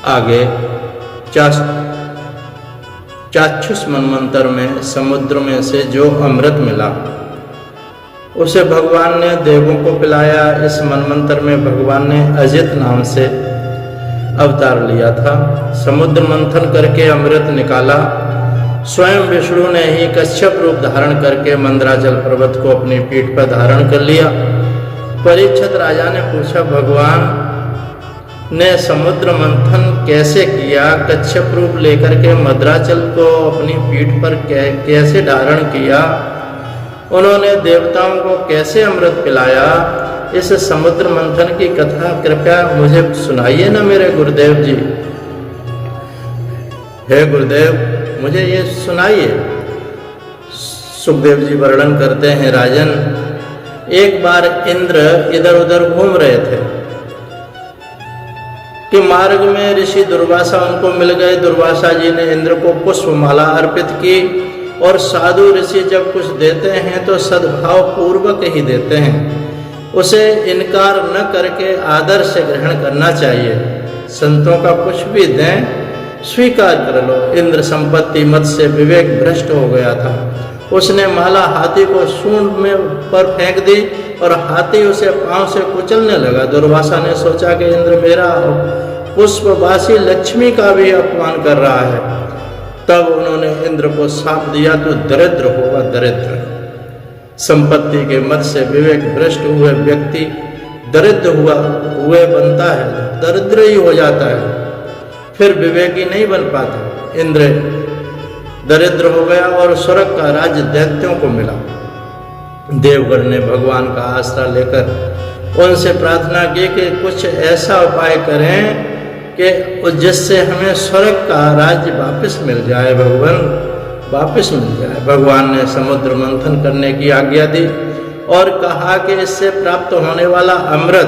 आगे चाक्षुष मनमंत्र में समुद्र में से जो अमृत मिला उसे भगवान ने देवों को पिलाया। इस मनमंत्र में भगवान ने अजित नाम से अवतार लिया था। समुद्र मंथन करके अमृत निकाला। स्वयं विष्णु ने ही कश्यप रूप धारण करके मंदराचल पर्वत को अपनी पीठ पर धारण कर लिया। परीक्षित राजा ने पूछा, भगवान ने समुद्र मंथन कैसे किया? कश्यप रूप लेकर के मंदराचल को अपनी पीठ पर कैसे धारण किया? उन्होंने देवताओं को कैसे अमृत पिलाया? इस समुद्र मंथन की कथा कृपया मुझे सुनाइए ना मेरे गुरुदेव जी। हे गुरुदेव, मुझे ये सुनाइए। सुखदेव जी वर्णन करते हैं, राजन, एक बार इंद्र इधर उधर घूम रहे थे कि मार्ग में ऋषि दुर्वासा उनको मिल गए। दुर्वासा जी ने इंद्र को पुष्पमाला अर्पित की। और साधु ऋषि जब कुछ देते हैं तो सद्भाव पूर्वक ही देते हैं, उसे इनकार न करके आदर से ग्रहण करना चाहिए। संतों का कुछ भी दें, स्वीकार कर लो। इंद्र संपत्ति मत से विवेक भ्रष्ट हो गया था। उसने माला हाथी को सूंड में पर फेंक दी और हाथी उसे पांव से कुचलने लगा। दुर्वासा ने सोचा कि इंद्र मेरा पुष्पवासी लक्ष्मी का भी अपमान कर रहा है। तब उन्होंने इंद्र को शाप दिया, तो दरिद्र होगा, दरिद्र। संपत्ति के मत से विवेक भ्रष्ट हुए व्यक्ति दरिद्र हुए बनता है, दरिद्र ही हो जाता है, फिर विवेकी नहीं बन पाता। इंद्र दरिद्र हो गया और स्वर्ग का राज्य दैत्यों को मिला। देवगण ने भगवान का आसरा लेकर उनसे प्रार्थना की कि कुछ ऐसा उपाय करें कि जिससे हमें स्वर्ग का राज्य वापस मिल जाए, भगवान वापस मिल जाए। भगवान ने समुद्र मंथन करने की आज्ञा दी और कहा कि इससे प्राप्त होने वाला अमृत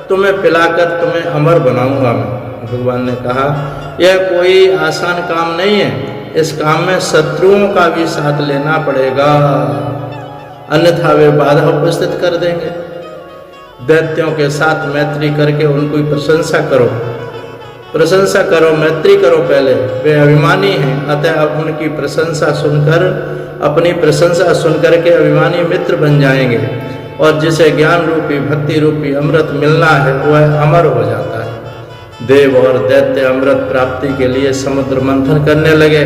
तुम्हें पिलाकर तुम्हें अमर बनाऊंगा मैं। भगवान ने कहा, यह कोई आसान काम नहीं है, इस काम में शत्रुओं का भी साथ लेना पड़ेगा, अन्यथा वे बाधा उपस्थित कर देंगे। दैत्यों के साथ मैत्री करके उनकी प्रशंसा करो, मैत्री करो। पहले वे अभिमानी हैं, अतः उनकी प्रशंसा सुनकर, अपनी प्रशंसा सुनकर के अभिमानी मित्र बन जाएंगे और जिसे ज्ञान रूपी भक्ति रूपी अमृत मिलना है वह अमर हो जाता है। देव और दैत्य अमृत प्राप्ति के लिए समुद्र मंथन करने लगे।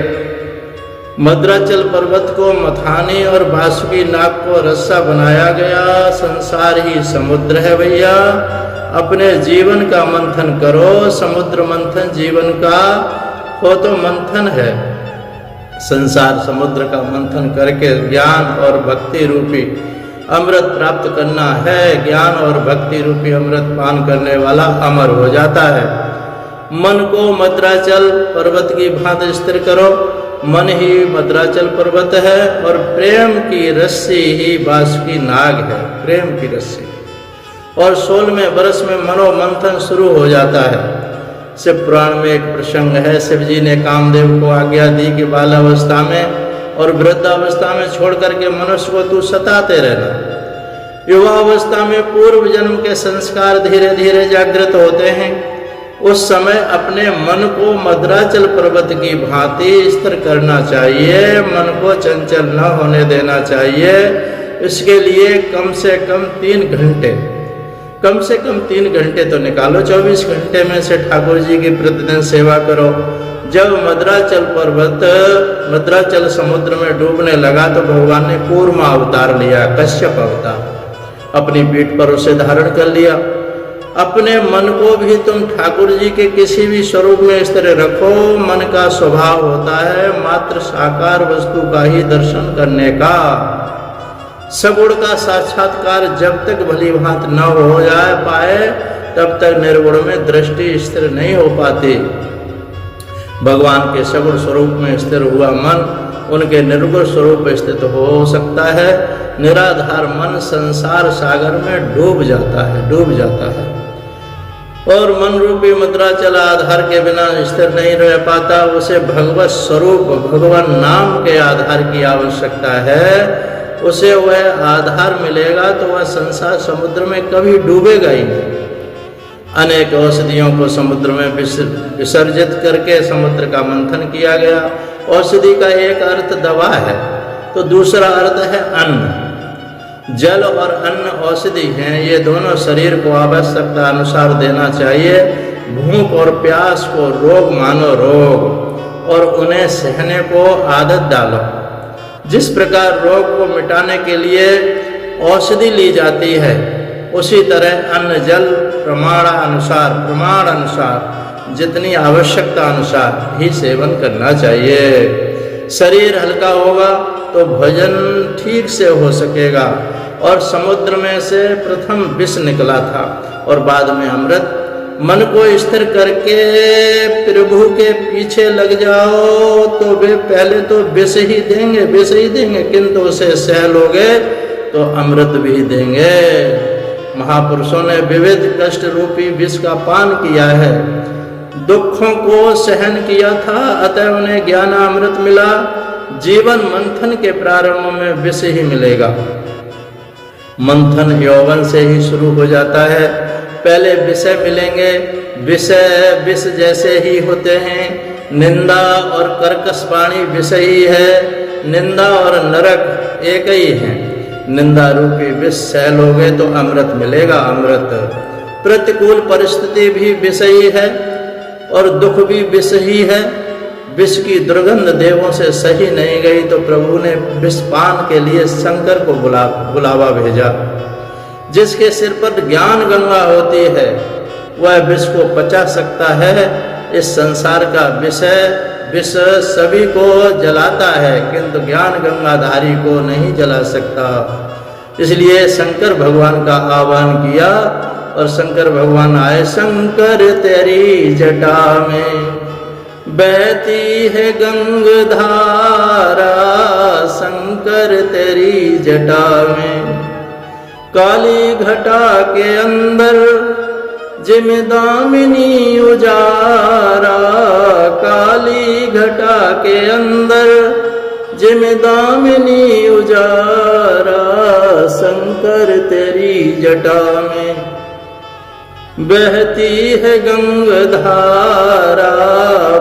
मंदराचल पर्वत को मथानी और बासुकी नाग को रस्सा बनाया गया। संसार ही समुद्र है भैया, अपने जीवन का मंथन करो। समुद्र मंथन जीवन का हो तो मंथन है। संसार समुद्र का मंथन करके ज्ञान और भक्ति रूपी अमृत प्राप्त करना है। ज्ञान और भक्ति रूपी अमृत पान करने वाला अमर हो जाता है। मन को मंदराचल पर्वत की भांति स्थिर करो। मन ही मंदराचल पर्वत है और प्रेम की रस्सी ही बासुकी नाग है, प्रेम की रस्सी। और 16वें वर्ष में मनोमंथन शुरू हो जाता है। शिव पुराण में एक प्रसंग है, शिव जी ने कामदेव को आज्ञा दी कि बालावस्था में और वृद्धावस्था में छोड़ करके मनुष्य को तू सताते रहना। युवावस्था में पूर्व जन्म के संस्कार धीरे धीरे जागृत होते हैं। उस समय अपने मन को मंदराचल पर्वत की भांति स्थिर करना चाहिए, मन को चंचल न होने देना चाहिए। इसके लिए कम से कम 3 घंटे तो निकालो। 24 घंटे में से ठाकुर जी की प्रतिदिन सेवा करो। जब मंदराचल समुद्र में डूबने लगा तो भगवान ने कूर्मा अवतार लिया, कश्यप अवतार, अपनी पीठ पर उसे धारण कर लिया। अपने मन को भी तुम ठाकुर जी के किसी भी स्वरूप में स्थिर रखो। मन का स्वभाव होता है मात्र साकार वस्तु का ही दर्शन करने का। सगुण का साक्षात्कार जब तक भली भांति न हो पाए तब तक निर्गुण में दृष्टि स्थिर नहीं हो पाती। भगवान के सगुण स्वरूप में स्थिर हुआ मन उनके निर्गुण स्वरूप स्थित हो सकता है। निराधार मन संसार सागर में डूब जाता है और मन रूपी मंदराचल आधार के बिना स्थिर नहीं रह पाता। उसे भगवत स्वरूप भगवान नाम के आधार की आवश्यकता है। उसे वह आधार मिलेगा तो वह संसार समुद्र में कभी डूबेगा ही नहीं। अनेक औषधियों को समुद्र में विसर्जित करके समुद्र का मंथन किया गया। औषधि का एक अर्थ दवा है, तो दूसरा अर्थ है अन्न। जल और अन्न औषधि हैं, ये दोनों शरीर को आवश्यकता अनुसार देना चाहिए। भूख और प्यास को रोग मानो रोग, और उन्हें सहने को आदत डालो। जिस प्रकार रोग को मिटाने के लिए औषधि ली जाती है, उसी तरह अन्न जल प्रमाण अनुसार जितनी आवश्यकता अनुसार ही सेवन करना चाहिए। शरीर हल्का होगा तो भोजन ठीक से हो सकेगा। और समुद्र में से प्रथम विष निकला था और बाद में अमृत। मन को स्थिर करके प्रभु के पीछे लग जाओ तो वे पहले तो विष ही देंगे, किंतु उसे सह लोगे तो अमृत भी देंगे। महापुरुषों ने विविध कष्ट रूपी विष का पान किया है, दुखों को सहन किया था, अतः उन्हें ज्ञान अमृत मिला। जीवन मंथन के प्रारंभ में विष ही मिलेगा। मंथन यौवन से ही शुरू हो जाता है। पहले विषय मिलेंगे, विषय विष जैसे ही होते हैं। निंदा और कर्कश वाणी विषय ही है, निंदा और नरक एक ही है। निंदा रूपी विष सह लोगे तो अमृत मिलेगा, अमृत। प्रतिकूल परिस्थिति भी विष ही है और दुख भी विष ही है। विष की दुर्गंध देवों से सही नहीं गई तो प्रभु ने विष पान के लिए शंकर को बुलावा भेजा। जिसके सिर पर ज्ञान गंगा होती है वह विष को पचा सकता है। इस संसार का विष सभी को जलाता है, किंतु ज्ञान गंगाधारी को नहीं जला सकता। इसलिए शंकर भगवान का आह्वान किया और शंकर भगवान आए। शंकर तेरी जटा में बहती है गंगाधारा, शंकर तेरी जटा में काली घटा के अंदर जिमदामिनी उजारा, काली घटा के अंदर जिमदामिनी उजारा, शंकर तेरी जटा में बहती है गंगाधारा,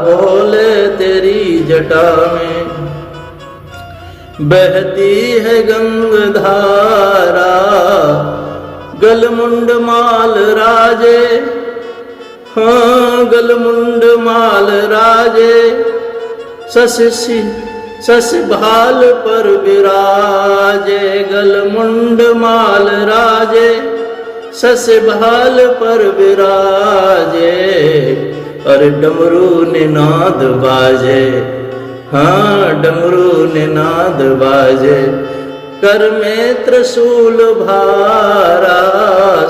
भोले तेरी जटा में बहती है गंगाधारा। गलमुंड माल राजे, हाँ गलमुंड माल राजे, शश भाल पर विराजे। गलमुंड माल राजे, शश भाल पर विराजे, और डमरू निनाद बाजे, हाँ डमरू निनाद बाजे। कर में त्रिशूल भारा,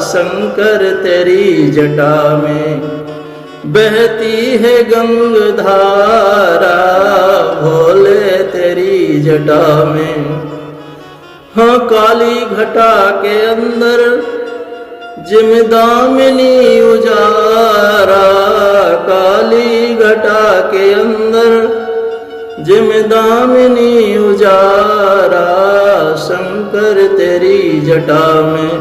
शंकर तेरी जटा में बहती है गंगाधारा, भोले तेरी जटा में। हाँ काली घटा के अंदर जिमदामिनी उजारा, काली घटा के अंदर जिमदामिनी उजारा, शंकर तेरी जटा में।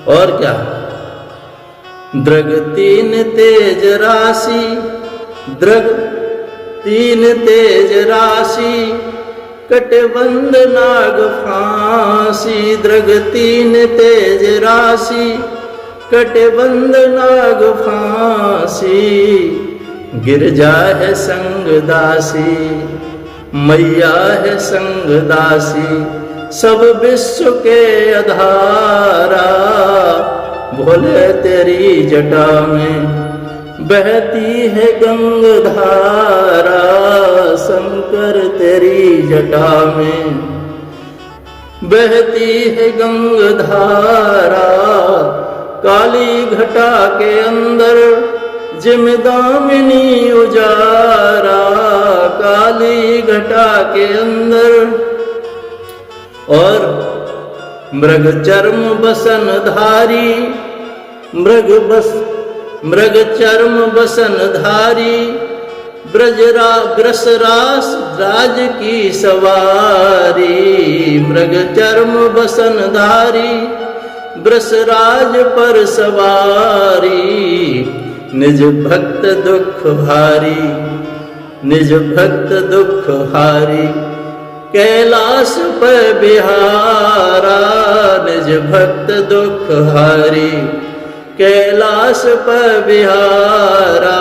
और क्या, द्रग तीन तेज राशि, द्रग तीन तेज राशि, कटबंध नाग फांसी। द्रग तीन तेज राशि, कटबंध नाग फांसी। गिरजा है संगदासी, मैया है संगदासी, सब विश्व के आधारा। भोले तेरी जटा में बहती है गंगाधारा, शंकर तेरी जटा में बहती है गंगाधारा। काली घटा के अंदर जिमदामिनी उजारा, काली घटा के अंदर। और मृग चर्म बसन धारी, मृग चर्म बसन धारी, ग्रस रास राज की सवारी। मृग चर्म बसन धारी, वृषराज पर सवारी, निज भक्त दुख हारी, निज भक्त दुख हारी। कैलाश पर बिहारा, निज भक्त दुख हारी, कैलाश पर बिहारा।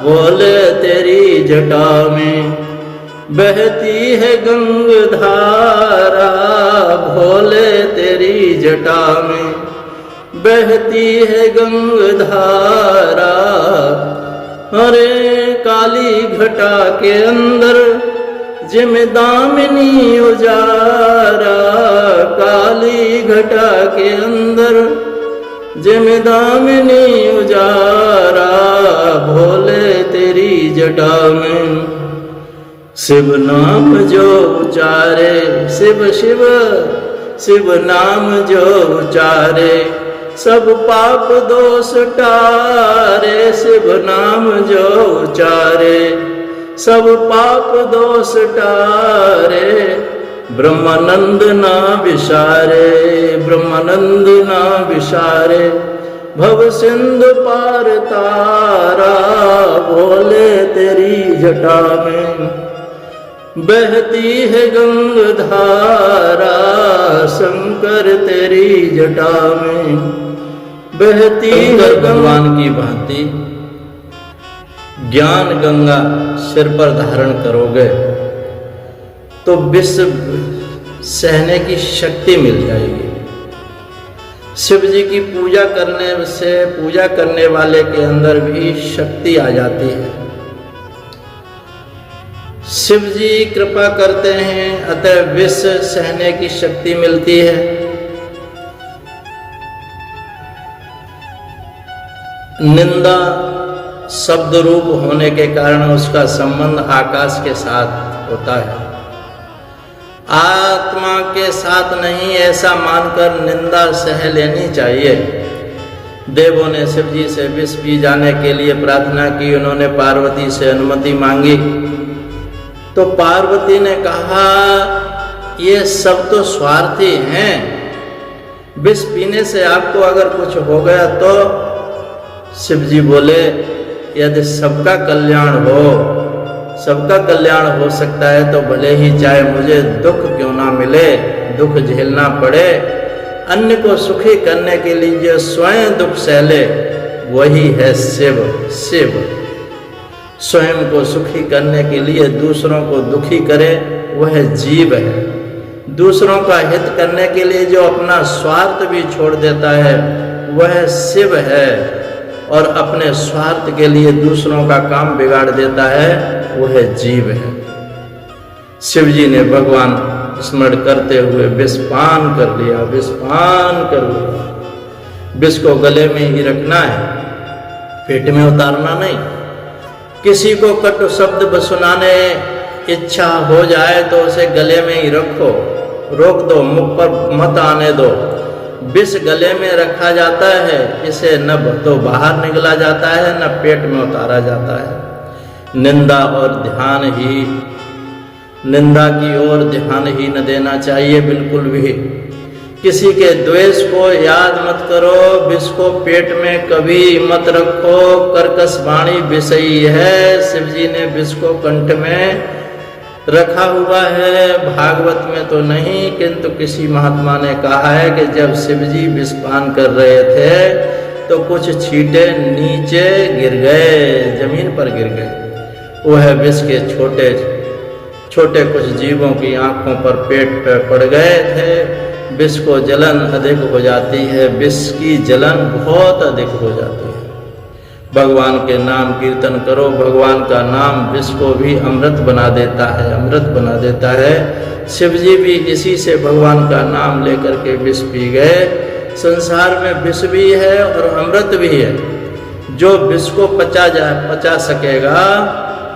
बोले तेरी जटा में बहती है गंगधारा, भोले तेरी जटा में बहती है गंगधारा। अरे काली घटा के अंदर जिम दामिनी उजारा, काली घटा के अंदर जिम दामिनी उजारा। भोले तेरी जटा में शिव नाम जो उचारे, शिव शिव शिव नाम जो उचारे, सब पाप दोष टारे। शिव नाम जो उचारे, सब पाप दोष टारे। ब्रह्मानंद ना विसारे, ब्रह्मानंद ना विसारे। भव सिंधु पार तारा, भोले तेरी जटा में बहती है गंगधारा। शंकर तेरी जटा में बहती है भगवान की भांति ज्ञान गंगा सिर पर धारण करोगे तो विश्व सहने की शक्ति मिल जाएगी। शिव जी की पूजा करने से पूजा करने वाले के अंदर भी शक्ति आ जाती है। शिव जी कृपा करते हैं, अतः विश्व सहने की शक्ति मिलती है। निंदा शब्द रूप होने के कारण उसका संबंध आकाश के साथ होता है, आत्मा के साथ नहीं, ऐसा मानकर निंदा सह लेनी चाहिए। देवों ने शिव जी से विष पी जाने के लिए प्रार्थना की, उन्होंने पार्वती से अनुमति मांगी तो पार्वती ने कहा ये सब तो स्वार्थी हैं, विष पीने से आपको अगर कुछ हो गया तो। शिव जी बोले यदि सबका कल्याण हो, सबका कल्याण हो सकता है तो भले ही चाहे मुझे दुख क्यों ना मिले, दुख झेलना पड़े। अन्य को सुखी करने के लिए जो स्वयं दुख सहले वही है शिव। शिव स्वयं को सुखी करने के लिए दूसरों को दुखी करे वह जीव है। दूसरों का हित करने के लिए जो अपना स्वार्थ भी छोड़ देता है वह शिव है, और अपने स्वार्थ के लिए दूसरों का काम बिगाड़ देता है वह जीव है। शिव जी ने भगवान स्मरण करते हुए विष पान कर लिया, विष पान कर लिया। विष को गले में ही रखना है, पेट में उतारना नहीं। किसी को कटु शब्द सुनाने इच्छा हो जाए तो उसे गले में ही रखो, रोक दो, मुख पर मत आने दो। विष गले में रखा जाता है, इसे न तो बाहर निकला जाता है न पेट में उतारा जाता है। निंदा और ध्यान ही, निंदा की ओर ध्यान ही न देना चाहिए बिल्कुल भी। किसी के द्वेष को याद मत करो, विष को पेट में कभी मत रखो। कर्कश वाणी विषयी है, शिव जी ने विष को कंठ में रखा हुआ है, भागवत में तो नहीं, किंतु किसी महात्मा ने कहा है कि जब शिव जी विष पान कर रहे थे तो कुछ छींटे नीचे गिर गए, जमीन पर गिर गए। वह विष के छोटे छोटे कुछ जीवों की आंखों पर, पेट पर पड़ गए थे। विष को जलन अधिक हो जाती है, विष की जलन बहुत अधिक हो जाती है। भगवान के नाम कीर्तन करो, भगवान का नाम विष को भी अमृत बना देता है, अमृत बना देता है। शिव जी भी इसी से भगवान का नाम लेकर के विष पी गए। संसार में विष भी है और अमृत भी है। जो विष को पचा सकेगा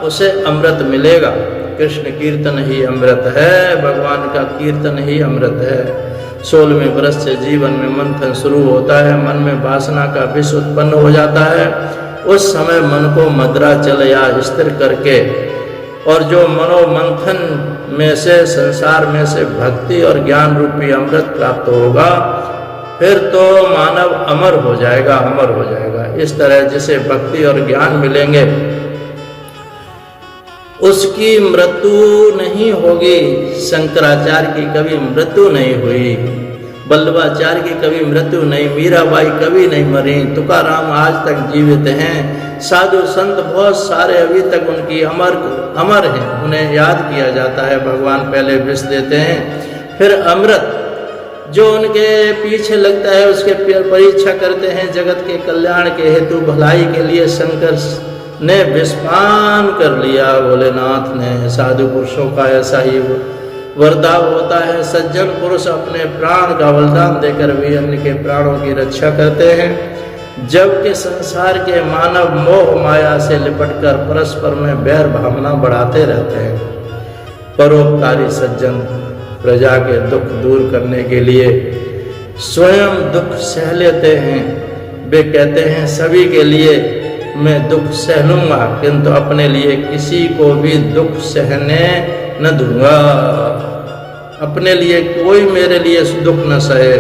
उसे अमृत मिलेगा। कृष्ण कीर्तन ही अमृत है, भगवान का कीर्तन ही अमृत है। 16वें वर्ष से जीवन में मंथन शुरू होता है, मन में वासना का विष उत्पन्न हो जाता है। उस समय मन को मद्राचल या स्थिर करके, और जो मनोमंथन में से, संसार में से भक्ति और ज्ञान रूपी अमृत प्राप्त होगा, फिर तो मानव अमर हो जाएगा, अमर हो जाएगा। इस तरह जिसे भक्ति और ज्ञान मिलेंगे उसकी मृत्यु नहीं होगी। शंकराचार्य की कभी मृत्यु नहीं हुई, वल्लभाचार्य की कभी मृत्यु नहीं, मीराबाई कभी नहीं मरी, तुकाराम आज तक जीवित हैं, साधु संत बहुत सारे अभी तक उनकी अमर हैं, उन्हें याद किया जाता है। भगवान पहले विष देते हैं, फिर अमृत जो उनके पीछे लगता है उसके परीक्षा करते हैं। जगत के कल्याण के हेतु भलाई के लिए शंकर ने विषपान कर लिया भोलेनाथ ने। साधु पुरुषों का ऐसा ही वर्ताव होता है। सज्जन पुरुष अपने प्राण का बलिदान देकर भी अन्य के प्राणों की रक्षा करते हैं, जबकि संसार के मानव मोह माया से लिपटकर परस्पर में बैर भावना बढ़ाते रहते हैं। परोपकारी सज्जन प्रजा के दुख दूर करने के लिए स्वयं दुख सह लेते हैं। वे कहते हैं सभी के लिए मैं दुख सह लूंगा, किंतु अपने लिए किसी को भी दुख सहने न दूंगा। अपने लिए कोई मेरे लिए दुख न सहे।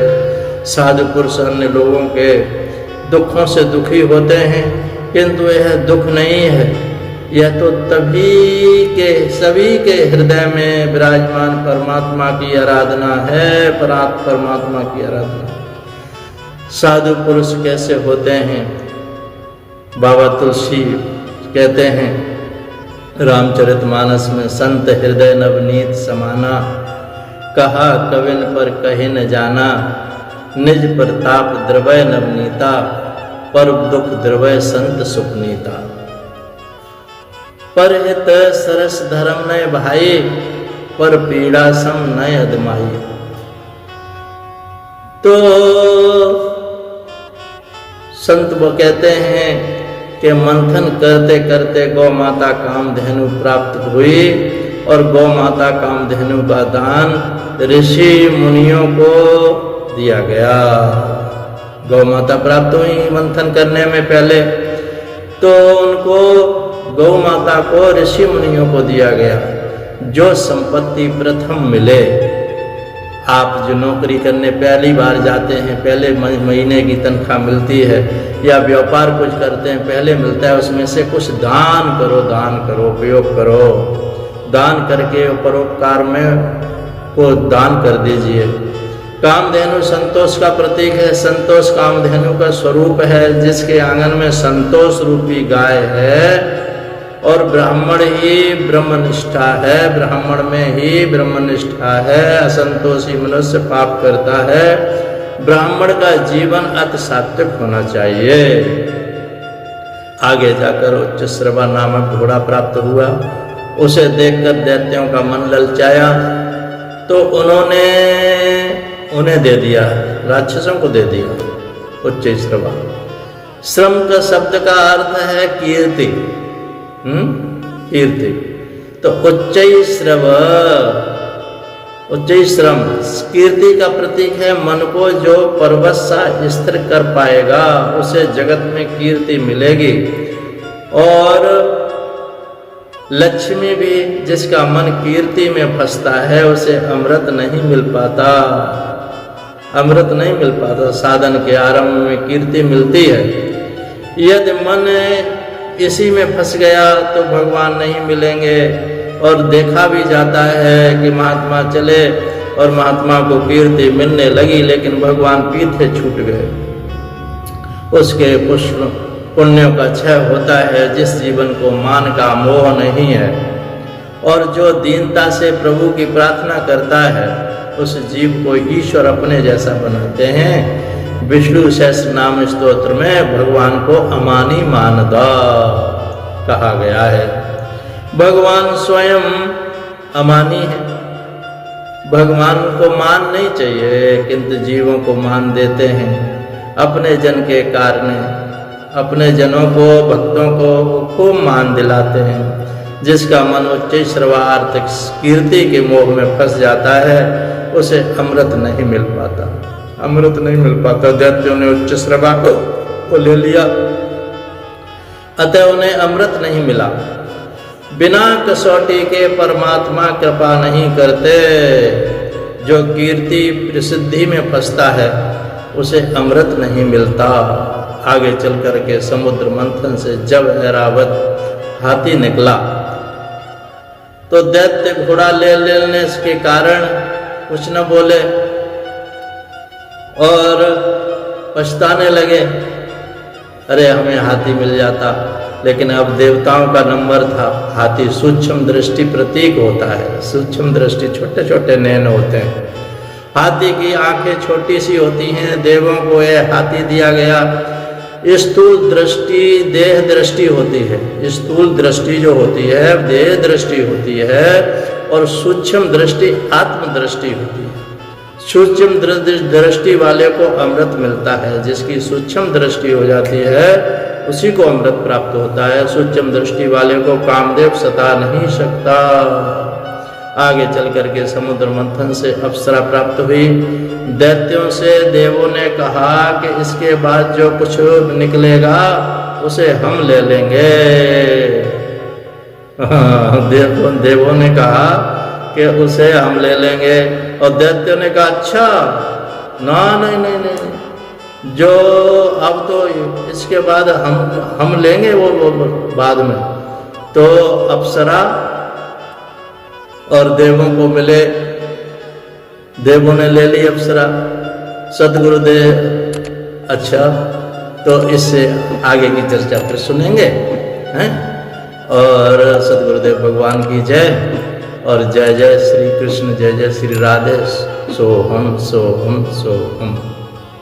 साधु पुरुष अन्य लोगों के दुखों से दुखी होते हैं, किंतु यह दुख नहीं है, यह तो सभी के हृदय में विराजमान परमात्मा की आराधना है। परमात्मा की आराधना। साधु पुरुष कैसे होते हैं? बाबा तुलसी कहते हैं रामचरितमानस में, संत हृदय नवनीत समाना, कहा कविन पर कहे न जाना, निज प्रताप द्रवय नवनीता, पर दुख द्रवय संत सुखनीता। पर हित सरस धर्म नय भाई, पर पीड़ा सम नय अदमाई। तो संत वो कहते हैं कि मंथन करते करते गौ माता कामधेनु प्राप्त हुई, और गौ माता कामधेनु का दान ऋषि मुनियों को दिया गया। गौ माता प्राप्त हुई मंथन करने में पहले, तो उनको गौ माता को ऋषि मुनियों को दिया गया। जो संपत्ति प्रथम मिले, आप जो नौकरी करने पहली बार जाते हैं, पहले महीने की तनख्वाह मिलती है, या व्यापार कुछ करते हैं पहले मिलता है, उसमें से कुछ दान करो, उपयोग करो। दान करके परोपकार में को दान कर दीजिए। कामधेनु संतोष का प्रतीक है। संतोष कामधेनु का स्वरूप है, जिसके आंगन में संतोष रूपी गाय है, और ब्राह्मण ही ब्रह्मनिष्ठा है, ब्राह्मण में ही ब्रह्मनिष्ठा है। असंतोषी मनुष्य पाप करता है। ब्राह्मण का जीवन अति सात्विक होना चाहिए। आगे जाकर उच्च श्रवा नामक घोड़ा प्राप्त हुआ। उसे देखकर दैत्यों का मन ललचाया, तो उन्हें दे दिया, राक्षसों को दे दिया उच्च श्रवा। श्रम का शब्द का अर्थ है कीर्ति। कीर्ति तो उच्चैश्रम कीर्ति का प्रतीक है। मन को जो पर्वत सा स्थिर कर पाएगा उसे जगत में कीर्ति मिलेगी। और लक्ष्मी भी, जिसका मन कीर्ति में फंसता है उसे अमृत नहीं मिल पाता, अमृत नहीं मिल पाता। साधन के आरंभ में कीर्ति मिलती है। यदि मन इसी में फंस गया तो भगवान नहीं मिलेंगे। और देखा भी जाता है कि महात्मा चले और महात्मा को कीर्ति मिलने लगी, लेकिन भगवान पीछे छूट गए। उसके पुण्यों का क्षय होता है। जिस जीवन को मान का मोह नहीं है और जो दीनता से प्रभु की प्रार्थना करता है, उस जीव को ईश्वर अपने जैसा बनाते हैं। विष्णु सहस्त्र नाम स्तोत्र में भगवान को अमानी मानदा कहा गया है। भगवान स्वयं अमानी है। भगवान को मान नहीं चाहिए, किंतु जीवों को मान देते हैं। अपने जन के कारण अपने जनों को, भक्तों को खूब मान दिलाते हैं। जिसका मन उच्च श्रवार्थ कीर्ति के मोह में फंस जाता है, उसे अमृत नहीं मिल पाता, अमृत नहीं मिल पाता। दैत्यों ने उच्च श्रवा को ले लिया, अतः उन्हें अमृत नहीं मिला। बिना कसौटी के परमात्मा कृपा नहीं करते। जो कीर्ति प्रसिद्धि में फंसता है उसे अमृत नहीं मिलता। आगे चल कर के समुद्र मंथन से जब ऐरावत हाथी निकला तो दैत्य घोड़ा ले लेने के कारण कुछ न बोले और पछताने लगे, अरे हमें हाथी मिल जाता। लेकिन अब देवताओं का नंबर था। हाथी सूक्ष्म दृष्टि प्रतीक होता है, सूक्ष्म दृष्टि, छोटे छोटे नैन होते हैं। हाथी की आंखें छोटी सी होती हैं। देवों को यह हाथी दिया गया। स्थूल दृष्टि देह दृष्टि होती है। स्थूल दृष्टि जो होती है देह दृष्टि होती है और सूक्ष्म दृष्टि आत्म दृष्टि होती है। सूक्ष्म दृष्टि वाले को अमृत मिलता है। जिसकी सूक्ष्म दृष्टि हो जाती है उसी को अमृत प्राप्त होता है। सूक्ष्म दृष्टि वाले को कामदेव सता नहीं सकता। आगे चल करके समुद्र मंथन से अप्सरा प्राप्त हुई। दैत्यों से देवों ने कहा कि इसके बाद जो कुछ निकलेगा उसे हम ले लेंगे। देवों ने कहा कि उसे हम ले लेंगे और दैत्यों ने कहा अच्छा ना, नहीं नहीं नहीं, जो अब तो इसके बाद हम लेंगे वो बाद में। तो अप्सरा और देवों को मिले, देवों ने ले ली अप्सरा। सदगुरुदेव अच्छा, तो इससे आगे की चर्चा फिर सुनेंगे हैं। और सदगुरुदेव भगवान की जय और जय जय श्री कृष्ण, जय जय श्री राधे। सोहम सोहम सोहम।